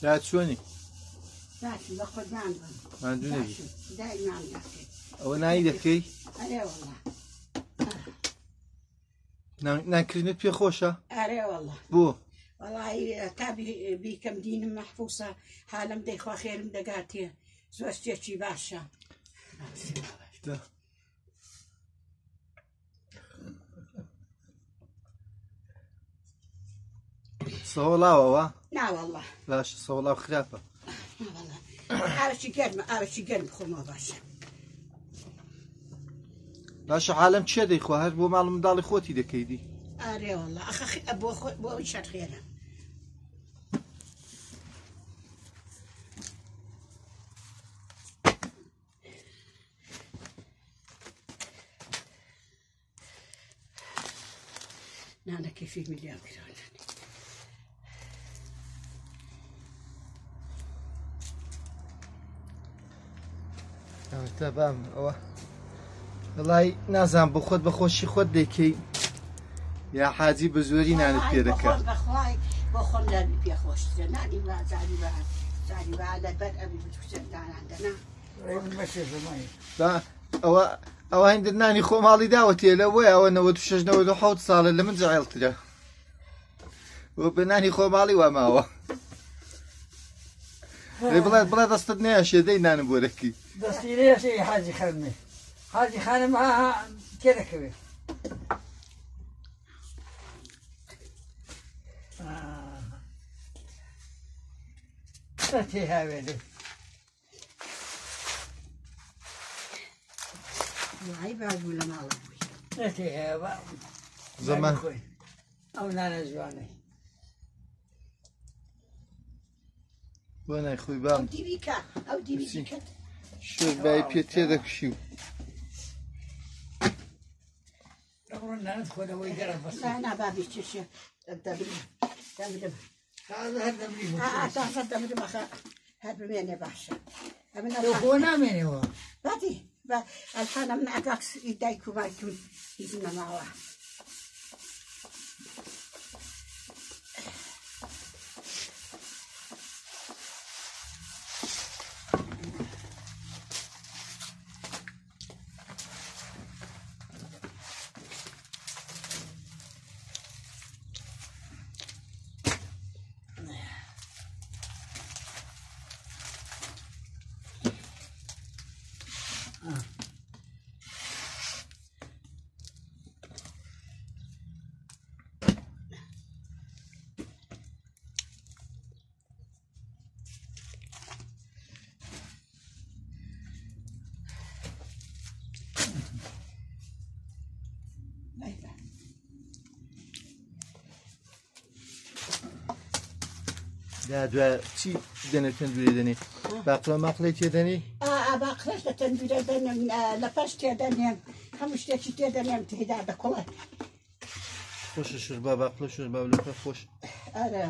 لا تشوني ماشي باخذ ما عندنا دائما عندك او نايدكي اري والله ناكرينت بي خوشة اري والله بو والله تابي بكم دين محفوظة حالم دي خوا خير مدقاتي زوجتي باشا صولاوة لا والله لاش صولاو خلافة لا والله عارشي قرم خو باشا لاش عالم تشي دي خو هاد بو معلوم دالي خوتي دكيدي اري والله اخ ابو شاد خيره نانا كيف مليون كيلو تمام والله نازم بۆ خۆت بەخۆشی خۆت دەکەی یا حاجی بە زۆری نانت پێ دەکات بۆ خۆم دەبی پێ خۆشترە نانی زاری لەبەر ئەوی بچکوچەنداناندەنا ئەوە هەندە نانی خۆماڵی داوەتێ لەوەی ئەوە 96 ساڵە لە من جەعێڵترە بە نانی خۆماڵی واماوە بڵێ دەستت نەیەشێ دەی نانم بۆ دەکەی دەستی لێشەی حاجی خانمێ حاجی خانم کێ دەکەوێ تێ هاوێ وای باش بوو لە ماڵە بووی تێ هەیە زەمان خۆی ئەو نانە جوانەی بۆ نایخۆی بام دیوی کات ئەو دیوی کات شوێ بای پێ تێدەکشی و ئەوڕۆ نانت خۆدەوەی گەرە بەس نابابی چێشە دەبرم هەر دەبری دەبرم هەر بمێنێ باشە خۆ نامێنێەوە باتی الحانە من ئەتاکس دایک و باکم هیچ نەماوە دوای چی دەنێت تەندورێ دەنێ باقلە ماقلەی تێدەنی باقلەش لە تەندورە دەنێم لە پەش تێدەنێم هەموو شتێکی تێدەنێم تێدا دەکوڵێت خۆشە شوربا باقلە شوربا لەکە خۆش ئەرە